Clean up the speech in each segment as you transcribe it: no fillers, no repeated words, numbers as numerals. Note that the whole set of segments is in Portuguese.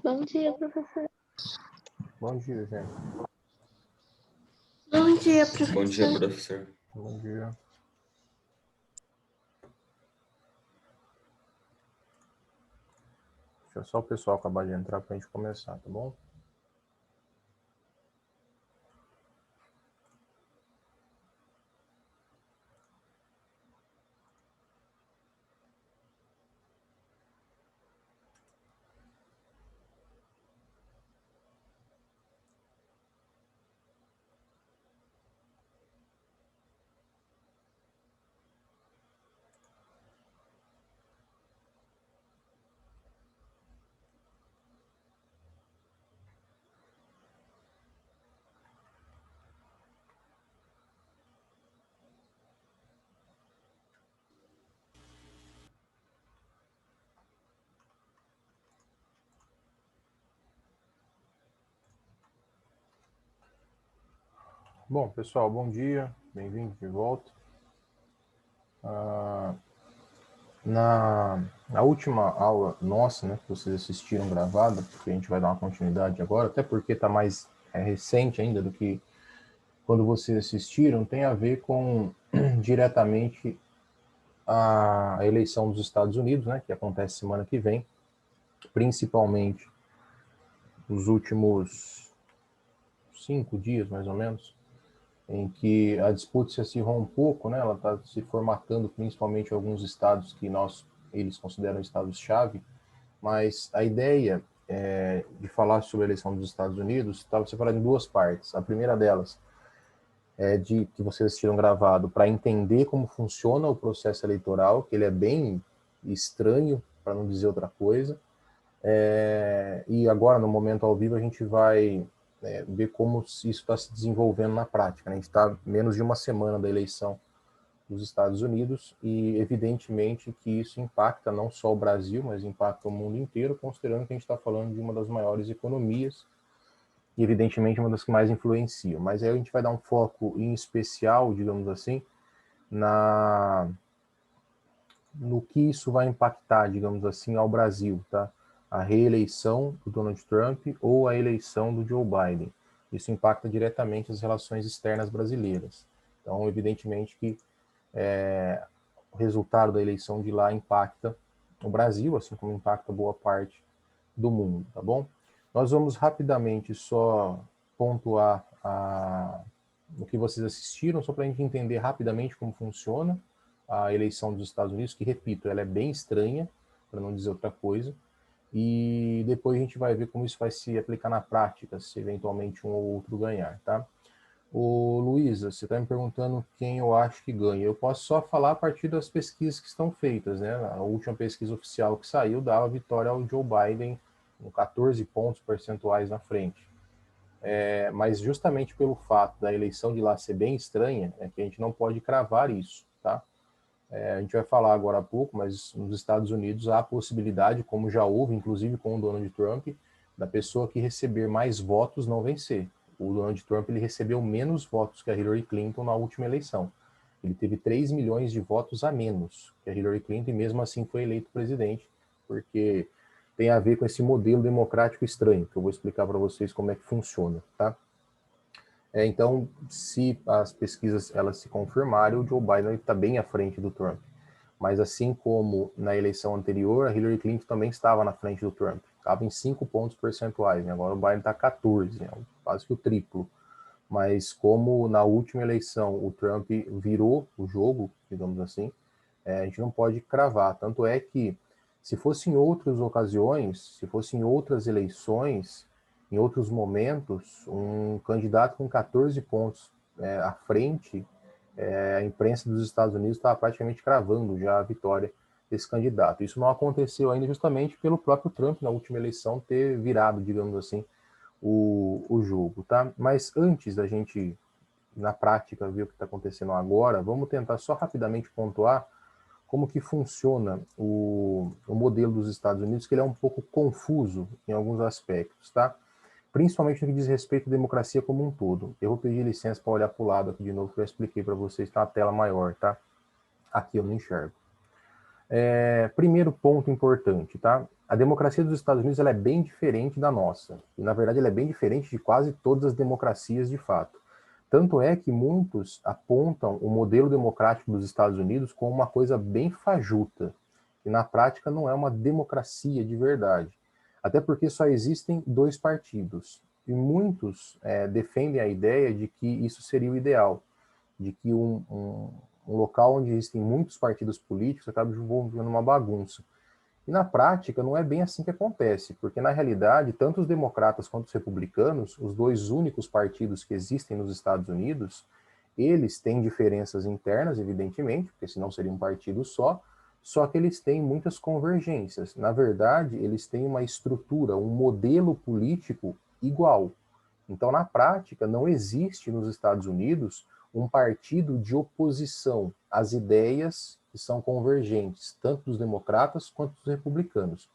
Bom dia, professor. Bom dia, gente. Bom dia, professor. Bom dia, professor. Bom dia. Deixa só o pessoal acabar de entrar para a gente começar, tá bom? Bom, pessoal, bom dia. Bem-vindos de volta. Na última aula nossa, né, que vocês assistiram gravada, porque a gente vai dar uma continuidade agora, até porque está mais recente ainda do que quando vocês assistiram, tem a ver com diretamente a eleição dos Estados Unidos, né, que acontece semana que vem, principalmente os últimos 5 dias, mais ou menos, em que a disputa se acirrou um pouco, né? Ela está se formatando principalmente em alguns estados que eles consideram estados-chave, mas a ideia de falar sobre a eleição dos Estados Unidos estava separada em duas partes. A primeira delas é de que vocês assistiram gravado para entender como funciona o processo eleitoral, que ele é bem estranho, para não dizer outra coisa. E agora, no momento ao vivo, a gente vai ver como isso está se desenvolvendo na prática, né? A gente está menos de uma semana da eleição dos Estados Unidos e, evidentemente, que isso impacta não só o Brasil, mas impacta o mundo inteiro, considerando que a gente está falando de uma das maiores economias e, evidentemente, uma das que mais influenciam. Mas aí a gente vai dar um foco em especial, digamos assim, no que isso vai impactar, digamos assim, ao Brasil, tá? A reeleição do Donald Trump ou a eleição do Joe Biden. Isso impacta diretamente as relações externas brasileiras. Então, evidentemente que o resultado da eleição de lá impacta o Brasil, assim como impacta boa parte do mundo, tá bom? Nós vamos rapidamente só pontuar o que vocês assistiram, só para a gente entender rapidamente como funciona a eleição dos Estados Unidos, que, repito, ela é bem estranha, para não dizer outra coisa, e depois a gente vai ver como isso vai se aplicar na prática, se eventualmente um ou outro ganhar, tá? Ô, Luísa, você está me perguntando quem eu acho que ganha. Eu posso só falar a partir das pesquisas que estão feitas, né? A última pesquisa oficial que saiu dava vitória ao Joe Biden com 14 pontos percentuais na frente. Mas justamente pelo fato da eleição de lá ser bem estranha, é que a gente não pode cravar isso, tá? A gente vai falar agora há pouco, mas nos Estados Unidos há a possibilidade, como já houve, inclusive com o Donald Trump, da pessoa que receber mais votos não vencer. O Donald Trump ele recebeu menos votos que a Hillary Clinton na última eleição. Ele teve 3 milhões de votos a menos que a Hillary Clinton e mesmo assim foi eleito presidente, porque tem a ver com esse modelo democrático estranho, que eu vou explicar para vocês como é que funciona, tá? Então, se as pesquisas elas se confirmarem, o Joe Biden está bem à frente do Trump. Mas assim como na eleição anterior, a Hillary Clinton também estava na frente do Trump. Estava em 5 pontos percentuais, né? Agora o Biden está 14, né? Quase que o triplo. Mas como na última eleição o Trump virou o jogo, digamos assim, a gente não pode cravar. Tanto é que, se fosse em outras ocasiões, se fosse em outras eleições, em outros momentos, um candidato com 14 pontos à frente, a imprensa dos Estados Unidos estava praticamente cravando já a vitória desse candidato. Isso não aconteceu ainda justamente pelo próprio Trump, na última eleição, ter virado, digamos assim, o jogo, tá? Mas antes da gente, na prática, ver o que está acontecendo agora, vamos tentar só rapidamente pontuar como que funciona o modelo dos Estados Unidos, que ele é um pouco confuso em alguns aspectos, tá? Principalmente no que diz respeito à democracia como um todo. Eu vou pedir licença para olhar para o lado aqui de novo, que eu expliquei para vocês, tá? A tela maior, tá? Aqui eu não enxergo. Primeiro ponto importante, tá? A democracia dos Estados Unidos ela é bem diferente da nossa. E, na verdade, ela é bem diferente de quase todas as democracias de fato. Tanto é que muitos apontam o modelo democrático dos Estados Unidos como uma coisa bem fajuta, que na prática não é uma democracia de verdade. Até porque só existem dois partidos. E muitos defendem a ideia de que isso seria o ideal, de que um local onde existem muitos partidos políticos acaba desenvolvendo uma bagunça. E na prática não é bem assim que acontece, porque na realidade, tanto os democratas quanto os republicanos, os dois únicos partidos que existem nos Estados Unidos, eles têm diferenças internas, evidentemente, porque senão seria um partido só que eles têm muitas convergências. Na verdade, eles têm uma estrutura, um modelo político igual. Então, na prática, não existe nos Estados Unidos um partido de oposição às ideias que são convergentes, tanto dos democratas quanto dos republicanos.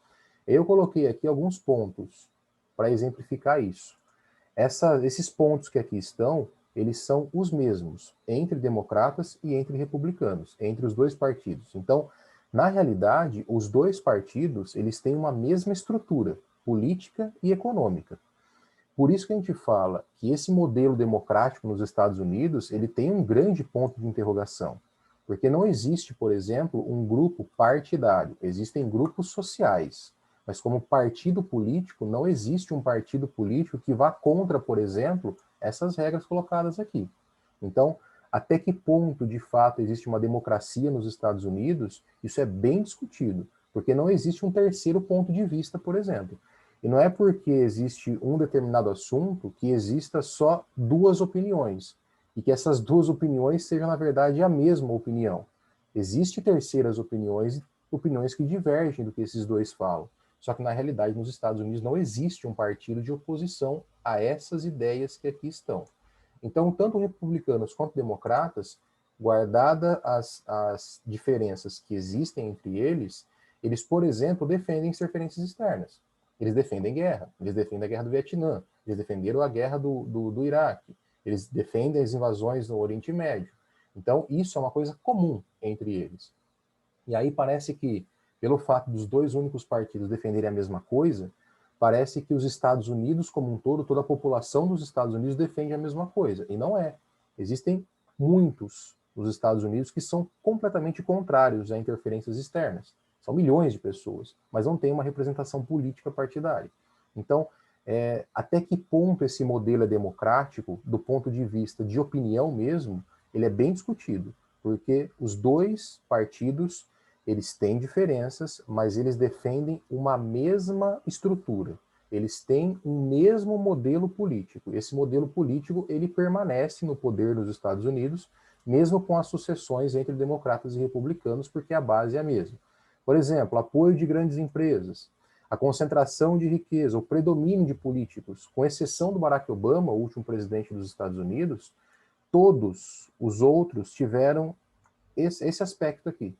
Eu coloquei aqui alguns pontos para exemplificar isso. Esses pontos que aqui estão, eles são os mesmos entre democratas e entre republicanos, entre os dois partidos. Então, na realidade, os dois partidos, eles têm uma mesma estrutura política e econômica. Por isso que a gente fala que esse modelo democrático nos Estados Unidos, ele tem um grande ponto de interrogação. Porque não existe, por exemplo, um grupo partidário. Existem grupos sociais. Mas como partido político, não existe um partido político que vá contra, por exemplo, essas regras colocadas aqui. Então, até que ponto, de fato, existe uma democracia nos Estados Unidos, isso é bem discutido. Porque não existe um terceiro ponto de vista, por exemplo. E não é porque existe um determinado assunto que exista só duas opiniões, e que essas duas opiniões sejam, na verdade, a mesma opinião. Existem terceiras opiniões, opiniões que divergem do que esses dois falam. Só que, na realidade, nos Estados Unidos não existe um partido de oposição a essas ideias que aqui estão. Então, tanto republicanos quanto democratas, guardadas as diferenças que existem entre eles, eles, por exemplo, defendem interferências externas. Eles defendem guerra, eles defendem a guerra do Vietnã, eles defenderam a guerra do Iraque, eles defendem as invasões no Oriente Médio. Então, isso é uma coisa comum entre eles. E aí parece que, pelo fato dos dois únicos partidos defenderem a mesma coisa, parece que os Estados Unidos como um todo, toda a população dos Estados Unidos defende a mesma coisa. E não é. Existem muitos nos Estados Unidos que são completamente contrários a interferências externas. São milhões de pessoas, mas não tem uma representação política partidária. Então, até que ponto esse modelo é democrático, do ponto de vista de opinião mesmo, ele é bem discutido, porque os dois partidos, eles têm diferenças, mas eles defendem uma mesma estrutura. Eles têm um mesmo modelo político. Esse modelo político, ele permanece no poder nos Estados Unidos, mesmo com as sucessões entre democratas e republicanos, porque a base é a mesma. Por exemplo, apoio de grandes empresas, a concentração de riqueza, o predomínio de políticos, com exceção do Barack Obama, o último presidente dos Estados Unidos, todos os outros tiveram esse aspecto aqui.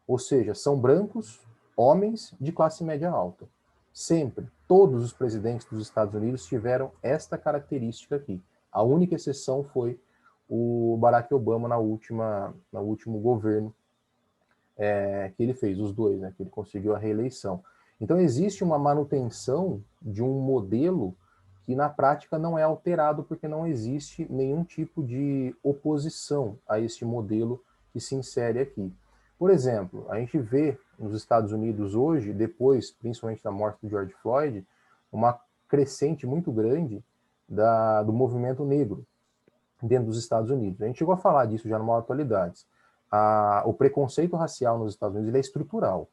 Ou seja, são brancos, homens de classe média alta. Sempre, todos os presidentes dos Estados Unidos tiveram esta característica aqui. A única exceção foi o Barack Obama no último governo que ele fez, os dois, né, que ele conseguiu a reeleição. Então existe uma manutenção de um modelo que na prática não é alterado porque não existe nenhum tipo de oposição a este modelo que se insere aqui. Por exemplo, a gente vê nos Estados Unidos hoje, depois, principalmente da morte do George Floyd, uma crescente muito grande do movimento negro dentro dos Estados Unidos. A gente chegou a falar disso já numa atualidade. O preconceito racial nos Estados Unidos ele é estrutural.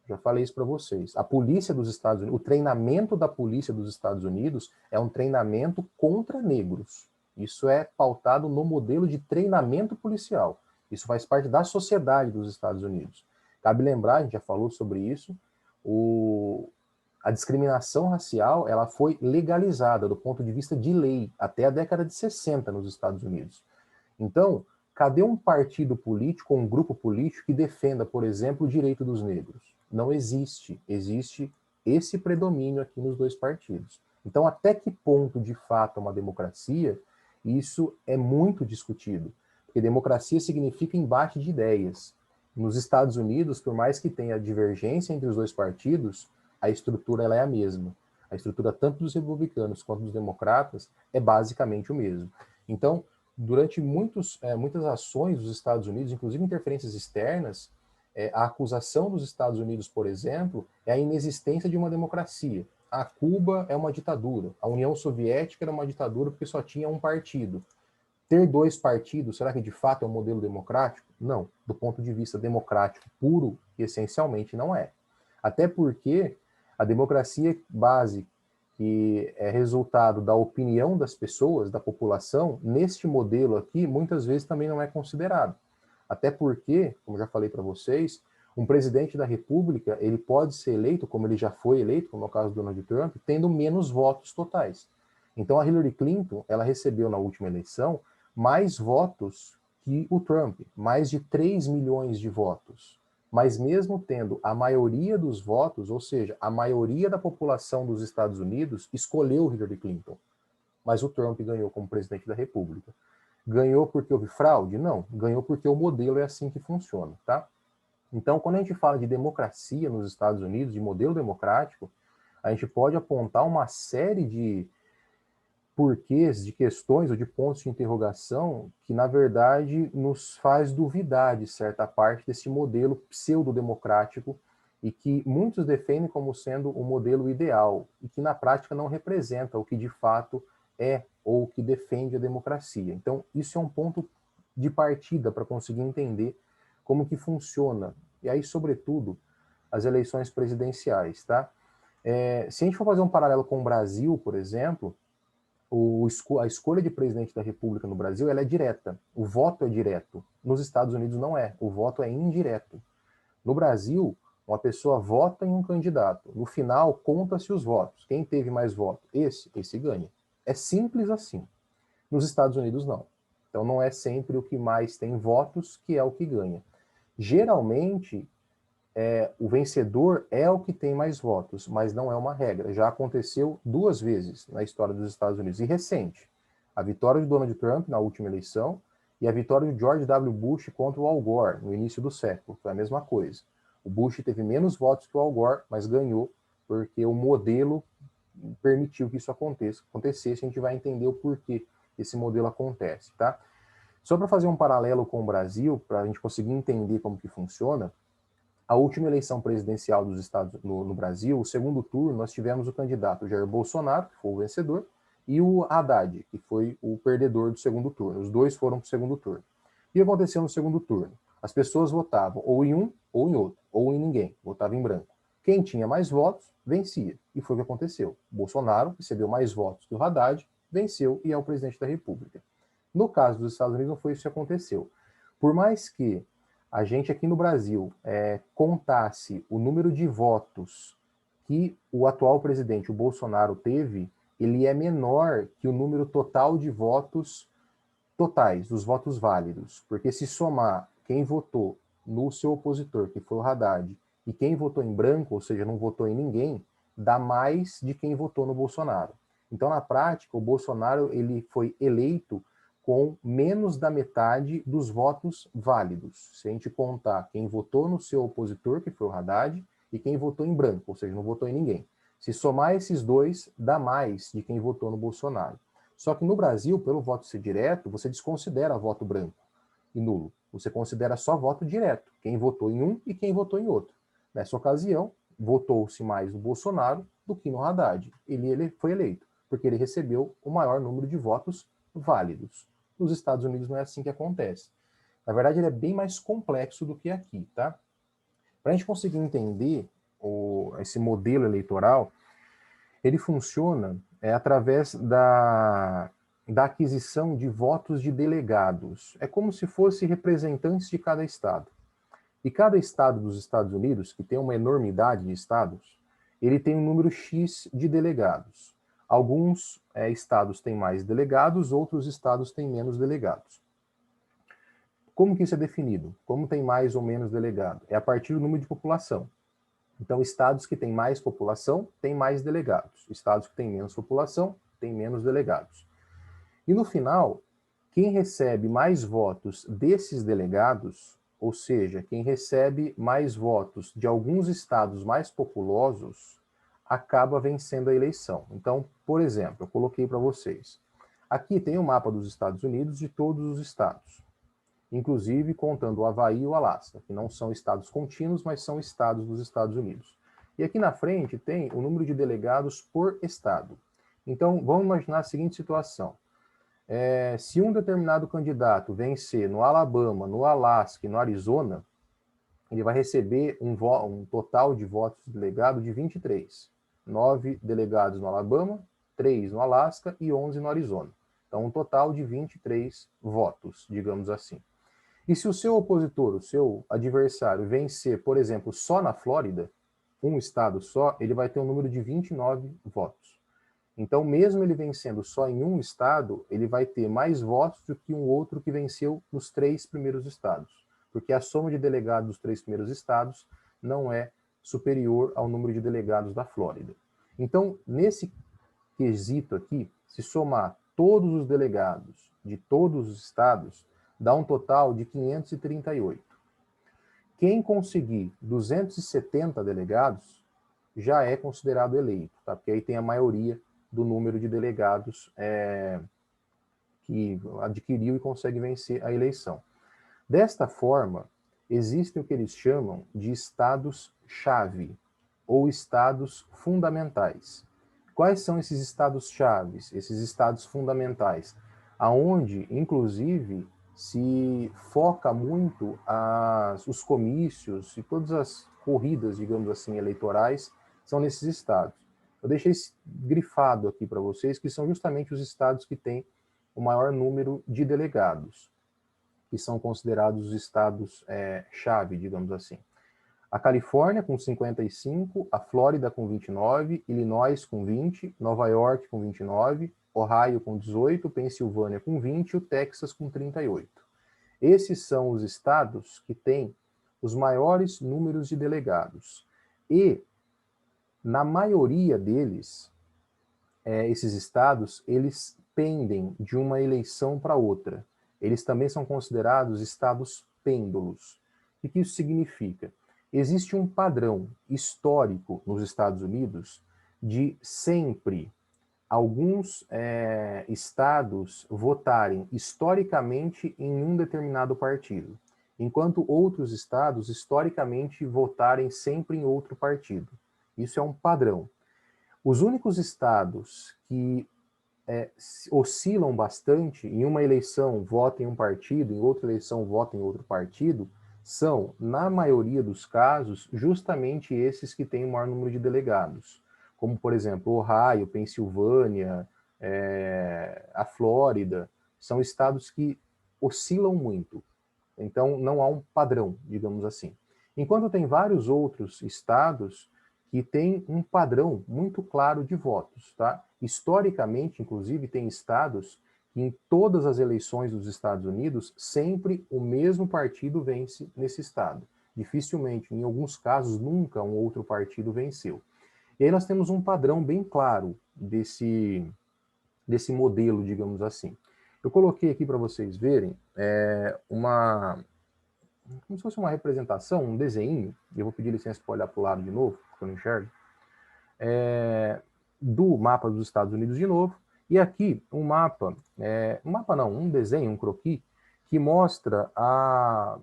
Já falei isso para vocês. A polícia dos Estados Unidos, o treinamento da polícia dos Estados Unidos é um treinamento contra negros. Isso é pautado no modelo de treinamento policial. Isso faz parte da sociedade dos Estados Unidos. Cabe lembrar, a gente já falou sobre isso, a discriminação racial ela foi legalizada do ponto de vista de lei até a década de 60 nos Estados Unidos. Então, cadê um partido político, um grupo político que defenda, por exemplo, o direito dos negros? Não existe. Existe esse predomínio aqui nos dois partidos. Então, até que ponto, de fato, é uma democracia? Isso é muito discutido. Porque democracia significa embate de ideias. Nos Estados Unidos, por mais que tenha divergência entre os dois partidos, a estrutura ela é a mesma. A estrutura tanto dos republicanos quanto dos democratas é basicamente o mesmo. Então, durante muitas ações dos Estados Unidos, inclusive interferências externas, a acusação dos Estados Unidos, por exemplo, é a inexistência de uma democracia. A Cuba é uma ditadura. A União Soviética era uma ditadura porque só tinha um partido. Ter dois partidos, será que de fato é um modelo democrático? Não. Do ponto de vista democrático puro, essencialmente não é. Até porque a democracia base, que é resultado da opinião das pessoas, da população, neste modelo aqui, muitas vezes também não é considerado. Até porque, como já falei para vocês, um presidente da República, ele pode ser eleito, como ele já foi eleito, como é o caso do Donald Trump, tendo menos votos totais. Então a Hillary Clinton, ela recebeu na última eleição mais votos que o Trump, mais de 3 milhões de votos. Mas mesmo tendo a maioria dos votos, ou seja, a maioria da população dos Estados Unidos escolheu Hillary Clinton. Mas o Trump ganhou como presidente da República. Ganhou porque houve fraude? Não. Ganhou porque o modelo é assim que funciona, tá? Então, quando a gente fala de democracia nos Estados Unidos, de modelo democrático, a gente pode apontar uma série de porquês, de questões ou de pontos de interrogação que, na verdade, nos faz duvidar de certa parte desse modelo pseudo-democrático e que muitos defendem como sendo o modelo ideal e que, na prática, não representa o que de fato é ou o que defende a democracia. Então, isso é um ponto de partida para conseguir entender como que funciona. E aí, sobretudo, as eleições presidenciais, tá? Se a gente for fazer um paralelo com o Brasil, por exemplo, a escolha de presidente da República no Brasil ela é direta. O voto é direto. Nos Estados Unidos não é. O voto é indireto. No Brasil, uma pessoa vota em um candidato. No final, conta-se os votos. Quem teve mais votos? Esse ganha. É simples assim. Nos Estados Unidos, não. Então, não é sempre o que mais tem votos que é o que ganha. Geralmente, o vencedor é o que tem mais votos, mas não é uma regra. Já aconteceu 2 vezes na história dos Estados Unidos, e recente. A vitória de Donald Trump na última eleição e a vitória de George W. Bush contra o Al Gore no início do século. Foi a mesma coisa. O Bush teve menos votos que o Al Gore, mas ganhou porque o modelo permitiu que isso acontecesse. A gente vai entender o porquê esse modelo acontece, tá? Só para fazer um paralelo com o Brasil, para a gente conseguir entender como que funciona, a última eleição presidencial dos Estados no Brasil, o segundo turno, nós tivemos o candidato Jair Bolsonaro, que foi o vencedor, e o Haddad, que foi o perdedor do segundo turno. Os dois foram para o segundo turno. O que aconteceu no segundo turno? As pessoas votavam ou em um ou em outro, ou em ninguém, votava em branco. Quem tinha mais votos, vencia. E foi o que aconteceu. Bolsonaro recebeu mais votos que o Haddad, venceu e é o presidente da República. No caso dos Estados Unidos, não foi isso que aconteceu. Por mais que a gente aqui no Brasil contasse o número de votos que o atual presidente, o Bolsonaro, teve, ele é menor que o número total de votos totais, dos votos válidos. Porque se somar quem votou no seu opositor, que foi o Haddad, e quem votou em branco, ou seja, não votou em ninguém, dá mais de quem votou no Bolsonaro. Então, na prática, o Bolsonaro ele foi eleito com menos da metade dos votos válidos. Se a gente contar quem votou no seu opositor, que foi o Haddad, e quem votou em branco, ou seja, não votou em ninguém. Se somar esses dois, dá mais de quem votou no Bolsonaro. Só que no Brasil, pelo voto ser direto, você desconsidera voto branco e nulo. Você considera só voto direto, quem votou em um e quem votou em outro. Nessa ocasião, votou-se mais no Bolsonaro do que no Haddad. Ele foi eleito, porque ele recebeu o maior número de votos válidos. Nos Estados Unidos não é assim que acontece. Na verdade, ele é bem mais complexo do que aqui, tá? Para a gente conseguir entender esse modelo eleitoral, ele funciona através da aquisição de votos de delegados. É como se fosse representantes de cada estado. E cada estado dos Estados Unidos, que tem uma enormidade de estados, ele tem um número X de delegados. Alguns estados têm mais delegados, outros estados têm menos delegados. Como que isso é definido? Como tem mais ou menos delegado? É a partir do número de população. Então, estados que têm mais população têm mais delegados. Estados que têm menos população têm menos delegados. E no final, quem recebe mais votos desses delegados ou seja, quem recebe mais votos de alguns estados mais populosos, acaba vencendo a eleição. Então, por exemplo, eu coloquei para vocês. Aqui tem o mapa dos Estados Unidos de todos os estados, inclusive contando o Havaí e o Alasca, que não são estados contínuos, mas são estados dos Estados Unidos. E aqui na frente tem o número de delegados por estado. Então, vamos imaginar a seguinte situação. Se um determinado candidato vencer no Alabama, no Alasca e no Arizona, ele vai receber um total de votos de delegado de 23. 9 delegados no Alabama, 3 no Alasca e 11 no Arizona. Então, um total de 23 votos, digamos assim. E se o seu opositor, o seu adversário, vencer, por exemplo, só na Flórida, um estado só, ele vai ter um número de 29 votos. Então, mesmo ele vencendo só em um estado, ele vai ter mais votos do que um outro que venceu nos 3 primeiros estados, porque a soma de delegados dos 3 primeiros estados não é superior ao número de delegados da Flórida. Então, nesse quesito aqui, se somar todos os delegados de todos os estados, dá um total de 538. Quem conseguir 270 delegados já é considerado eleito, tá? Porque aí tem a maioria do número de delegados que adquiriu e consegue vencer a eleição. Desta forma, existem o que eles chamam de estados-chave, ou estados fundamentais. Quais são esses estados-chave, esses estados fundamentais? Aonde, inclusive, se foca muito os comícios e todas as corridas, digamos assim, eleitorais, são nesses estados. Eu deixei grifado aqui para vocês que são justamente os estados que têm o maior número de delegados, que são considerados os estados-chave, digamos assim. A Califórnia com 55, a Flórida com 29, Illinois com 20, Nova York com 29, Ohio com 18, Pensilvânia com 20 e o Texas com 38. Esses são os estados que têm os maiores números de delegados. E, na maioria deles, esses estados, eles pendem de uma eleição para outra. Eles também são considerados estados pêndulos. O que isso significa? Existe um padrão histórico nos Estados Unidos de sempre alguns estados votarem historicamente em um determinado partido, enquanto outros estados historicamente votarem sempre em outro partido. Isso é um padrão. Os únicos estados que oscilam bastante, em uma eleição vota em um partido, em outra eleição vota em outro partido, são, na maioria dos casos, justamente esses que têm o maior número de delegados, como, por exemplo, Ohio, Pensilvânia, a Flórida, são estados que oscilam muito. Então, não há um padrão, digamos assim. Enquanto tem vários outros estados que têm um padrão muito claro de votos, tá? Historicamente, inclusive, tem estados que em todas as eleições dos Estados Unidos, sempre o mesmo partido vence nesse estado. Dificilmente, em alguns casos, nunca um outro partido venceu. E aí nós temos um padrão bem claro desse modelo, digamos assim. Eu coloquei aqui para vocês verem como se fosse uma representação, um desenho, e eu vou pedir licença para olhar para o lado de novo, porque eu não enxergo, do mapa dos Estados Unidos de novo, e aqui um mapa não, um desenho, um croquis, que mostra a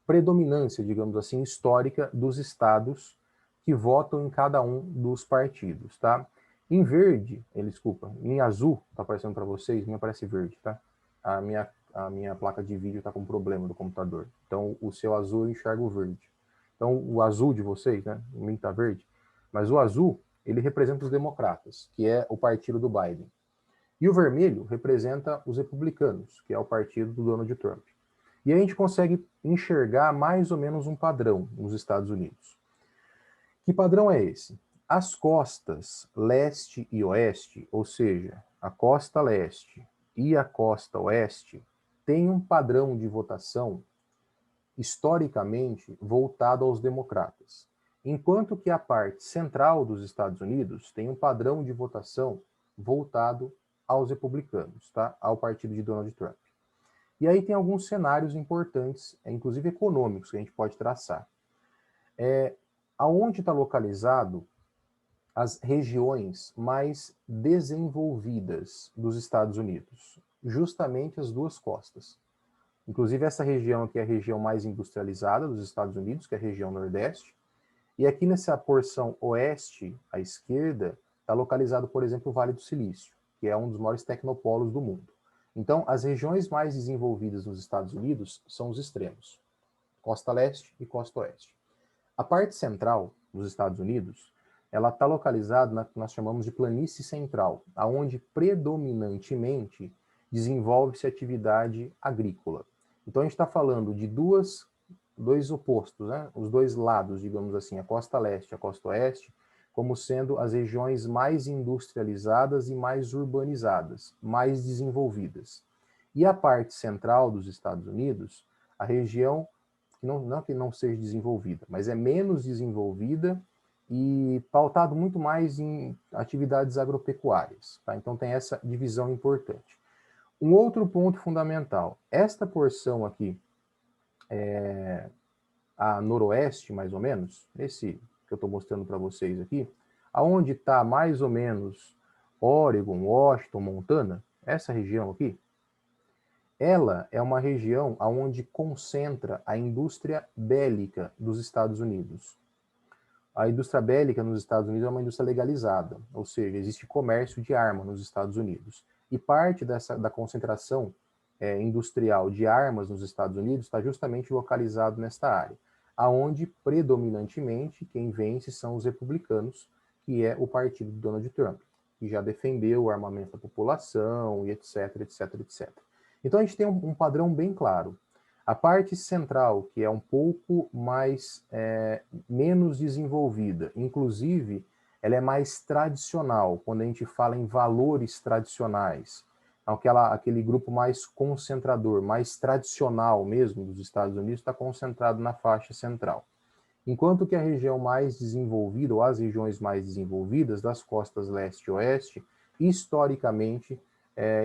predominância, digamos assim, histórica dos estados que votam em cada um dos partidos, tá? Em verde, desculpa, em azul, tá aparecendo para vocês, me aparece verde, tá? A minha placa de vídeo está com problema do computador. Então, o seu azul eu enxergo verde. Então, o azul de vocês, né? O meu está verde. Mas o azul, ele representa os democratas, que é o partido do Biden. E o vermelho representa os republicanos, que é o partido do Donald Trump. E aí a gente consegue enxergar mais ou menos um padrão nos Estados Unidos. Que padrão é esse? As costas leste e oeste, ou seja, a costa leste e a costa oeste, têm um padrão de votação historicamente voltado aos democratas, enquanto que a parte central dos Estados Unidos tem um padrão de votação voltado aos republicanos, tá? Ao partido de Donald Trump. E aí tem alguns cenários importantes, inclusive econômicos, que a gente pode traçar. Aonde está localizado as regiões mais desenvolvidas dos Estados Unidos? Justamente as duas costas. Inclusive essa região aqui é a região mais industrializada dos Estados Unidos, que é a região Nordeste. E aqui nessa porção oeste, à esquerda, está localizado, por exemplo, o Vale do Silício, que é um dos maiores tecnopolos do mundo. Então, as regiões mais desenvolvidas nos Estados Unidos são os extremos, costa leste e costa oeste. A parte central dos Estados Unidos, ela está localizada na que nós chamamos de planície central, aonde predominantemente desenvolve-se atividade agrícola. Então, a gente está falando de dois opostos, né? Os dois lados, digamos assim, a costa leste e a costa oeste, como sendo as regiões mais industrializadas e mais urbanizadas, mais desenvolvidas. E a parte central dos Estados Unidos, a região que não que não seja desenvolvida, mas é menos desenvolvida e pautado muito mais em atividades agropecuárias. Tá? Então tem essa divisão importante. Um outro ponto fundamental, esta porção aqui, a noroeste, mais ou menos, esse que eu estou mostrando para vocês aqui, aonde está mais ou menos Oregon, Washington, Montana, essa região aqui, ela é uma região onde concentra a indústria bélica dos Estados Unidos. A indústria bélica nos Estados Unidos é uma indústria legalizada, ou seja, existe comércio de arma nos Estados Unidos. E parte da concentração industrial de armas nos Estados Unidos está justamente localizado nesta área, aonde predominantemente quem vence são os republicanos, que é o partido de Donald Trump, que já defendeu o armamento da população e etc, etc, etc. Então a gente tem um padrão bem claro. A parte central, que é um pouco mais menos desenvolvida, inclusive ela é mais tradicional, quando a gente fala em valores tradicionais, aquele grupo mais concentrador, mais tradicional mesmo dos Estados Unidos, está concentrado na faixa central. Enquanto que a região mais desenvolvida, ou as regiões mais desenvolvidas das costas leste e oeste, historicamente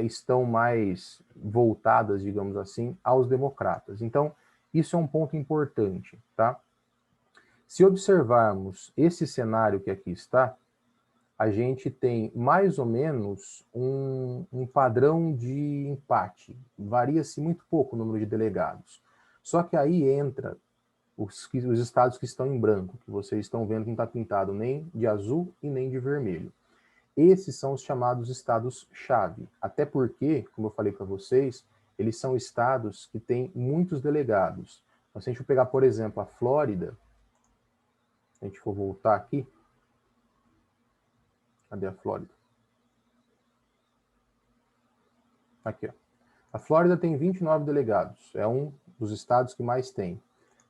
estão mais voltadas, digamos assim, aos democratas. Então, isso é um ponto importante, tá? Se observarmos esse cenário que aqui está, a gente tem mais ou menos um padrão de empate. Varia-se muito pouco o número de delegados. Só que aí entra os estados que estão em branco, que vocês estão vendo que não está pintado nem de azul e nem de vermelho. Esses são os chamados estados-chave, até porque, como eu falei para vocês, eles são estados que têm muitos delegados. Então, se a gente for pegar, por exemplo, a Flórida, se a gente for voltar aqui, cadê a Flórida? Aqui, ó. A Flórida tem 29 delegados, é um dos estados que mais tem.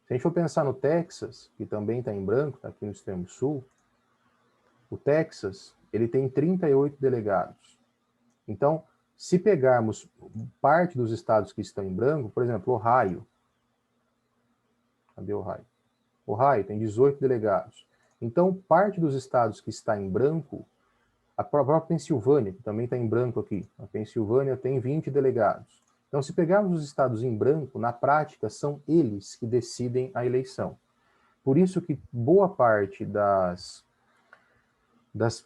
Se a gente for pensar no Texas, que também está em branco, está aqui no extremo sul, o Texas, ele tem 38 delegados. Então, se pegarmos parte dos estados que estão em branco, por exemplo, Ohio. Cadê Ohio? Ohio tem 18 delegados. Então, parte dos estados que está em branco, a própria Pensilvânia, que também está em branco aqui, a Pensilvânia tem 20 delegados. Então, se pegarmos os estados em branco, na prática, são eles que decidem a eleição. Por isso que boa parte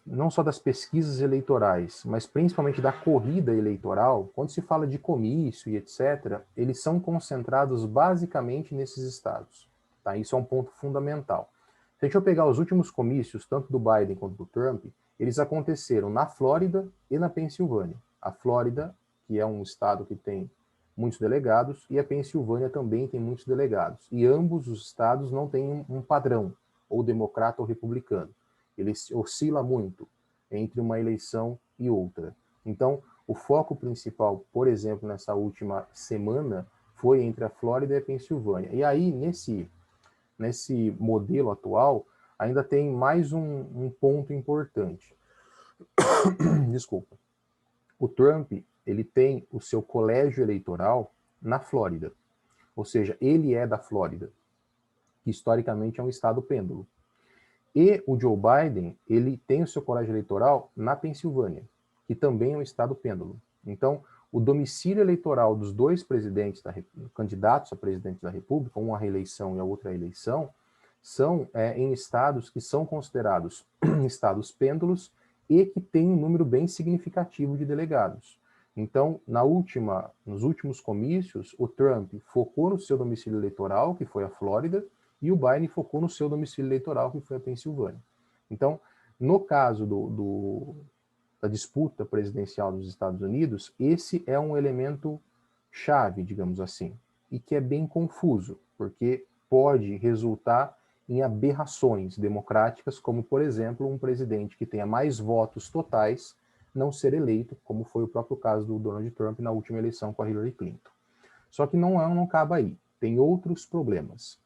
não só das pesquisas eleitorais, mas principalmente da corrida eleitoral, quando se fala de comício e etc., eles são concentrados basicamente nesses estados. Tá? Isso é um ponto fundamental. Se a gente for pegar os últimos comícios, tanto do Biden quanto do Trump, eles aconteceram na Flórida e na Pensilvânia. A Flórida, que é um estado que tem muitos delegados, e a Pensilvânia também tem muitos delegados. E ambos os estados não têm um padrão, ou democrata ou republicano. Ele oscila muito entre uma eleição e outra. Então, o foco principal, por exemplo, nessa última semana, foi entre a Flórida e a Pensilvânia. E aí, nesse modelo atual, ainda tem mais um ponto importante. Desculpa. O Trump, ele tem o seu colégio eleitoral na Flórida. Ou seja, ele é da Flórida, que historicamente é um estado pêndulo. E o Joe Biden, ele tem o seu colégio eleitoral na Pensilvânia, que também é um estado pêndulo. Então, o domicílio eleitoral dos dois presidentes, candidatos a presidente da República, um à reeleição e a outra à eleição, são em estados que são considerados estados pêndulos e que têm um número bem significativo de delegados. Então, nos últimos comícios, o Trump focou no seu domicílio eleitoral, que foi a Flórida, e o Biden focou no seu domicílio eleitoral, que foi a Pensilvânia. Então, no caso da disputa presidencial dos Estados Unidos, esse é um elemento chave, digamos assim, e que é bem confuso, porque pode resultar em aberrações democráticas, como, por exemplo, um presidente que tenha mais votos totais não ser eleito, como foi o próprio caso do Donald Trump na última eleição com a Hillary Clinton. Só que não acaba aí. Tem outros problemas,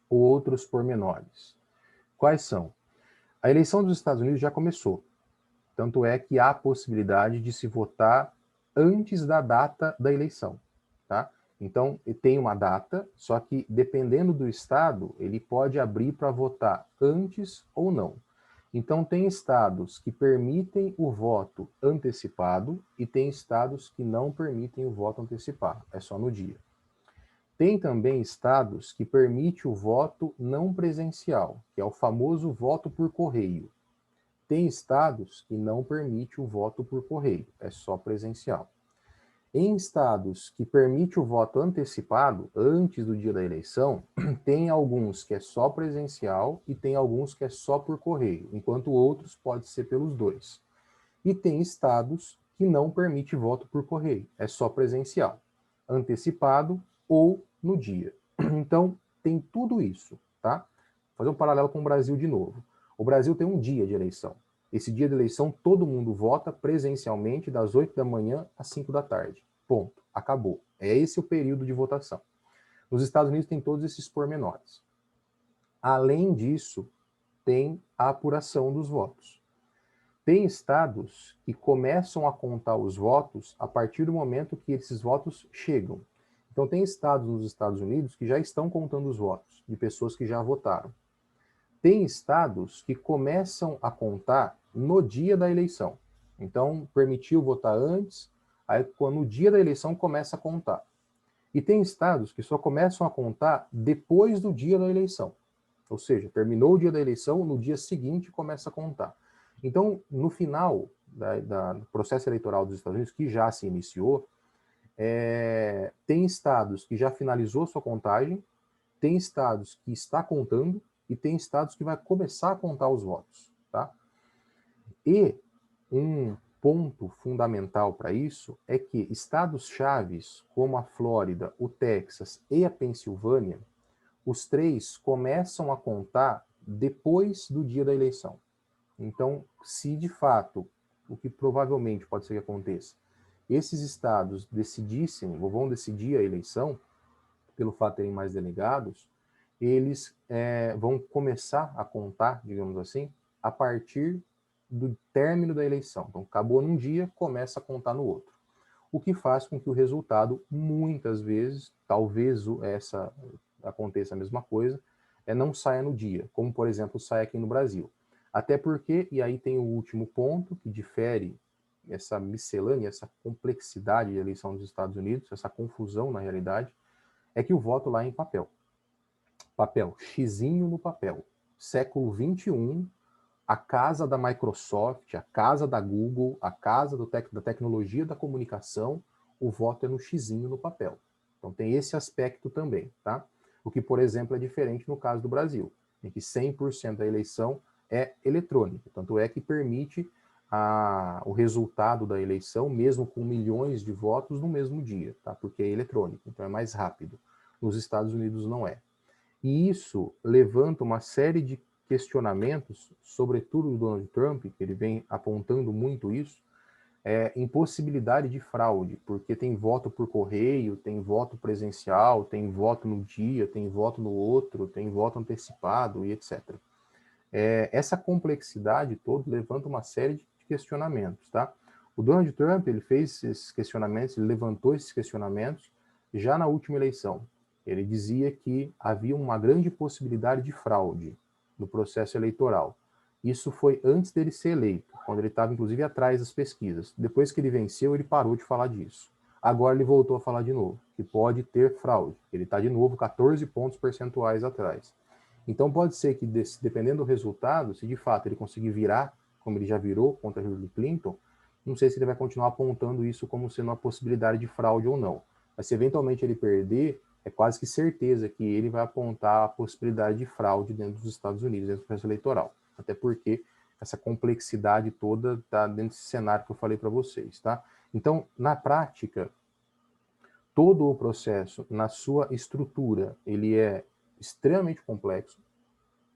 ou outros pormenores. Quais são? A eleição dos Estados Unidos já começou. Tanto é que há a possibilidade de se votar antes da data da eleição, tá? Então, tem uma data, só que dependendo do estado, ele pode abrir para votar antes ou não. Então, tem estados que permitem o voto antecipado e tem estados que não permitem o voto antecipado, é só no dia. Tem também estados que permitem o voto não presencial, que é o famoso voto por correio. Tem estados que não permitem o voto por correio, é só presencial. Em estados que permite o voto antecipado, antes do dia da eleição, tem alguns que é só presencial e tem alguns que é só por correio, enquanto outros pode ser pelos dois. E tem estados que não permite voto por correio, é só presencial, antecipado ou no dia. Então, tem tudo isso, tá? Vou fazer um paralelo com o Brasil de novo. O Brasil tem um dia de eleição. Esse dia de eleição, todo mundo vota presencialmente das 8 da manhã às 5 da tarde. Ponto. Acabou. É esse o período de votação. Nos Estados Unidos tem todos esses pormenores. Além disso, tem a apuração dos votos. Tem estados que começam a contar os votos a partir do momento que esses votos chegam. Então, tem estados nos Estados Unidos que já estão contando os votos de pessoas que já votaram. Tem estados que começam a contar no dia da eleição. Então, permitiu votar antes, aí no dia da eleição começa a contar. E tem estados que só começam a contar depois do dia da eleição. Ou seja, terminou o dia da eleição, no dia seguinte começa a contar. Então, no final do processo eleitoral dos Estados Unidos, que já se iniciou, tem estados que já finalizou sua contagem, tem estados que está contando, e tem estados que vai começar a contar os votos, tá? E um ponto fundamental para isso é que estados chaves, como a Flórida, o Texas e a Pensilvânia, os três começam a contar depois do dia da eleição. Então, se de fato, o que provavelmente pode ser que aconteça, esses estados decidissem, ou vão decidir a eleição, pelo fato de terem mais delegados, eles vão começar a contar, digamos assim, a partir do término da eleição. Então, acabou num dia, começa a contar no outro. O que faz com que o resultado, muitas vezes, talvez aconteça a mesma coisa, não saia no dia, como, por exemplo, sai aqui no Brasil. Até porque, e aí tem o último ponto, que difere essa miscelânea, essa complexidade de eleição dos Estados Unidos, essa confusão, na realidade, é que o voto lá é em papel. Papel, xizinho no papel. Século XXI, a casa da Microsoft, a casa da Google, a casa da tecnologia da comunicação, o voto é no xizinho no papel. Então tem esse aspecto também, tá? O que, por exemplo, é diferente no caso do Brasil, em que 100% da eleição é eletrônica. Tanto é que permite o resultado da eleição, mesmo com milhões de votos, no mesmo dia, tá? Porque é eletrônico, então é mais rápido. Nos Estados Unidos não é. E isso levanta uma série de questionamentos, sobretudo do Donald Trump, que ele vem apontando muito isso, impossibilidade de fraude, porque tem voto por correio, tem voto presencial, tem voto no dia, tem voto no outro, tem voto antecipado e etc. Essa complexidade toda levanta uma série de questionamentos, tá? O Donald Trump, ele fez esses questionamentos, ele levantou esses questionamentos já na última eleição. Ele dizia que havia uma grande possibilidade de fraude no processo eleitoral. Isso foi antes dele ser eleito, quando ele estava, inclusive, atrás das pesquisas. Depois que ele venceu, ele parou de falar disso. Agora ele voltou a falar de novo, que pode ter fraude. Ele está, de novo, 14 pontos percentuais atrás. Então, pode ser que, dependendo do resultado, se de fato ele conseguir virar, como ele já virou contra Hillary Clinton, não sei se ele vai continuar apontando isso como sendo uma possibilidade de fraude ou não. Mas se eventualmente ele perder, é quase que certeza que ele vai apontar a possibilidade de fraude dentro dos Estados Unidos, dentro do processo eleitoral. Até porque essa complexidade toda está dentro desse cenário que eu falei para vocês, tá? Então, na prática, todo o processo, na sua estrutura, ele é extremamente complexo,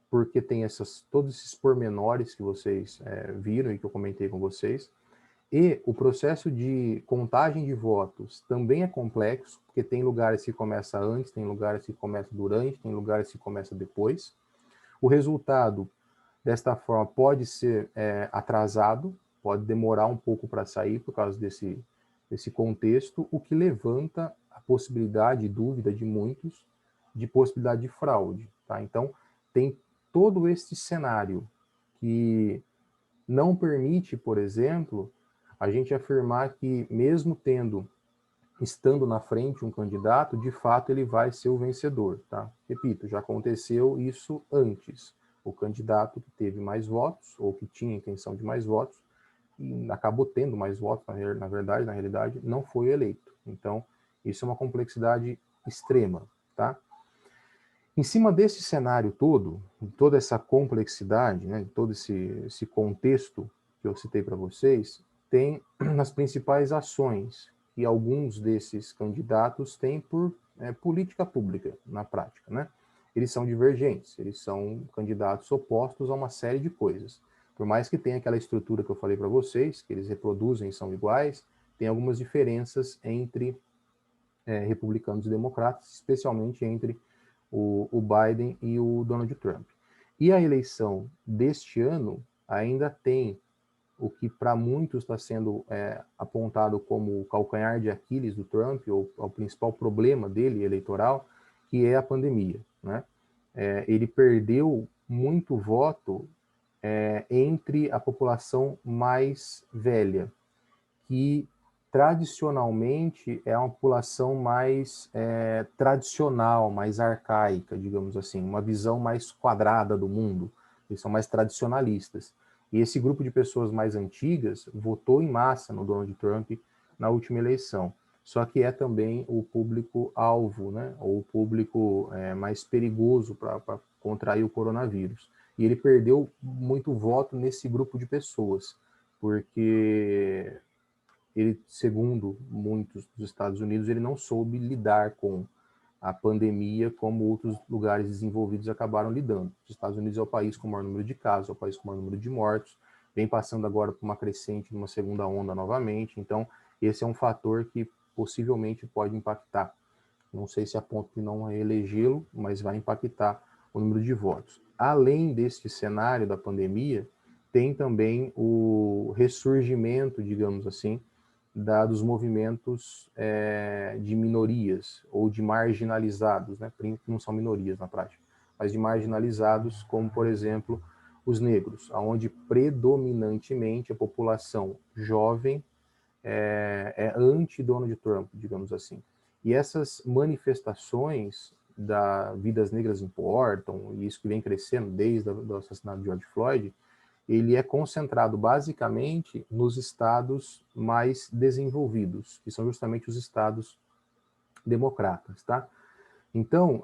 porque tem todos esses pormenores que vocês viram e que eu comentei com vocês, e o processo de contagem de votos também é complexo, porque tem lugares que começa antes, tem lugares que começa durante, tem lugares que começa depois. O resultado, desta forma, pode ser atrasado, pode demorar um pouco para sair por causa desse contexto, o que levanta a possibilidade, dúvida de muitos, de possibilidade de fraude. Tá? Então, tem todo este cenário que não permite, por exemplo, a gente afirmar que mesmo estando na frente um candidato, de fato ele vai ser o vencedor, tá? Repito, já aconteceu isso antes. O candidato que teve mais votos, ou que tinha intenção de mais votos, e acabou tendo mais votos, na verdade, na realidade, não foi eleito. Então, isso é uma complexidade extrema, tá? Em cima desse cenário todo, toda essa complexidade, né, todo esse contexto que eu citei para vocês, tem as principais ações que alguns desses candidatos têm por política pública, na prática, né? Eles são divergentes, eles são candidatos opostos a uma série de coisas. Por mais que tenha aquela estrutura que eu falei para vocês, que eles reproduzem e são iguais, tem algumas diferenças entre republicanos e democratas, especialmente entre o Biden e o Donald Trump. E a eleição deste ano ainda tem o que para muitos está sendo apontado como o calcanhar de Aquiles do Trump, ou o principal problema dele eleitoral, que é a pandemia, né? Ele perdeu muito voto entre a população mais velha, que tradicionalmente é uma população mais tradicional, mais arcaica, digamos assim, uma visão mais quadrada do mundo. Eles são mais tradicionalistas. E esse grupo de pessoas mais antigas votou em massa no Donald Trump na última eleição. Só que é também o público-alvo, né? Ou o público mais perigoso para contrair o coronavírus. E ele perdeu muito voto nesse grupo de pessoas, porque ele, segundo muitos dos Estados Unidos, ele não soube lidar com a pandemia como outros lugares desenvolvidos acabaram lidando. Os Estados Unidos é o país com o maior número de casos, é o país com o maior número de mortos, vem passando agora por uma crescente, uma segunda onda novamente, então esse é um fator que possivelmente pode impactar. Não sei se a ponto de não elegê-lo, mas vai impactar o número de votos. Além deste cenário da pandemia, tem também o ressurgimento, digamos assim, dos movimentos de minorias ou de marginalizados, né? Não são minorias na prática, mas de marginalizados, como, por exemplo, os negros, onde predominantemente a população jovem é anti-Donald Trump, digamos assim. E essas manifestações da Vidas Negras Importam, e isso que vem crescendo desde o assassinato de George Floyd, ele é concentrado basicamente nos estados mais desenvolvidos, que são justamente os estados democratas, tá? Então,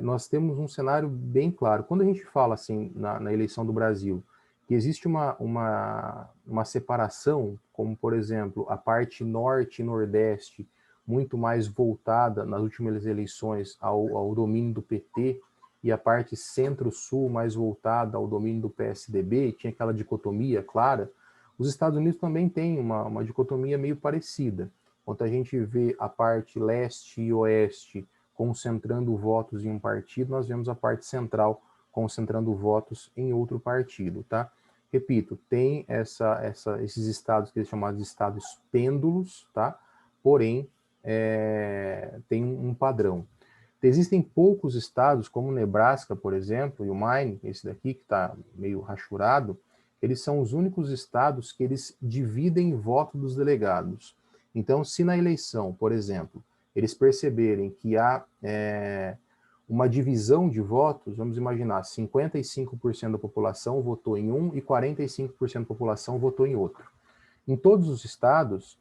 nós temos um cenário bem claro. Quando a gente fala assim na eleição do Brasil, que existe uma separação, como por exemplo a parte norte e nordeste, muito mais voltada nas últimas eleições ao domínio do PT, e a parte centro-sul mais voltada ao domínio do PSDB, tinha aquela dicotomia clara. Os Estados Unidos também têm uma dicotomia meio parecida. Quando a gente vê a parte leste e oeste concentrando votos em um partido, nós vemos a parte central concentrando votos em outro partido, tá? Repito, tem esses estados que eles chamam de estados pêndulos, tá? Porém, tem um padrão. Existem poucos estados, como Nebraska, por exemplo, e o Maine, esse daqui que está meio rachurado, eles são os únicos estados que eles dividem voto dos delegados. Então, se na eleição, por exemplo, eles perceberem que há uma divisão de votos, vamos imaginar, 55% da população votou em um e 45% da população votou em outro. Em todos os estados,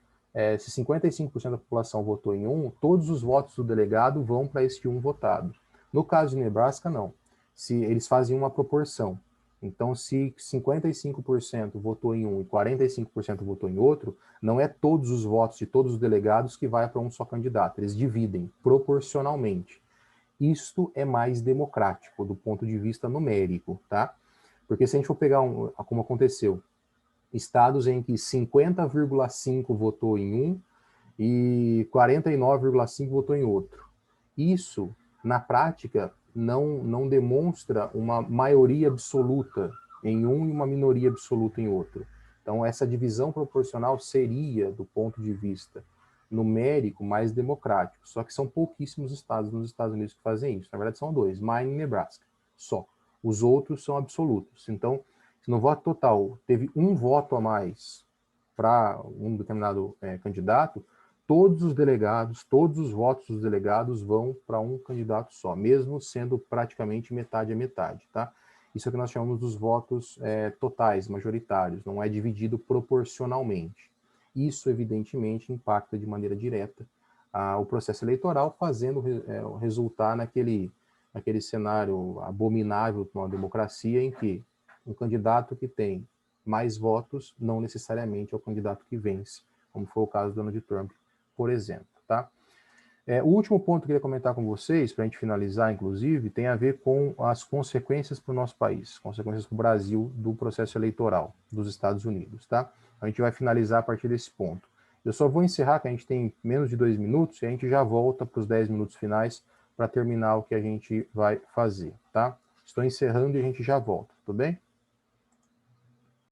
se 55% da população votou em um, todos os votos do delegado vão para este um votado. No caso de Nebraska, não. Se eles fazem uma proporção. Então, se 55% votou em um e 45% votou em outro, não é todos os votos de todos os delegados que vai para um só candidato. Eles dividem proporcionalmente. Isto é mais democrático do ponto de vista numérico, tá? Porque se a gente for pegar como aconteceu, estados em que 50,5 votou em um e 49,5 votou em outro. Isso, na prática, não demonstra uma maioria absoluta em um e uma minoria absoluta em outro. Então, essa divisão proporcional seria, do ponto de vista numérico, mais democrático. Só que são pouquíssimos estados nos Estados Unidos que fazem isso. Na verdade, são dois, Maine e Nebraska, só. Os outros são absolutos. Então, se no voto total teve um voto a mais para um determinado candidato, todos os delegados, todos os votos dos delegados vão para um candidato só, mesmo sendo praticamente metade a metade, tá? Isso é o que nós chamamos dos votos totais, majoritários, não é dividido proporcionalmente. Isso, evidentemente, impacta de maneira direta o processo eleitoral, fazendo resultar naquele cenário abominável de uma democracia em que um candidato que tem mais votos não necessariamente é o candidato que vence, como foi o caso do Donald Trump, por exemplo, tá? O último ponto que eu queria comentar com vocês, para a gente finalizar, inclusive, tem a ver com as consequências para o nosso país, consequências para o Brasil do processo eleitoral dos Estados Unidos, tá? A gente vai finalizar a partir desse ponto. Eu só vou encerrar, que a gente tem menos de 2 minutos, e a gente já volta para os 10 minutos finais para terminar o que a gente vai fazer, tá? Estou encerrando e a gente já volta, tudo bem?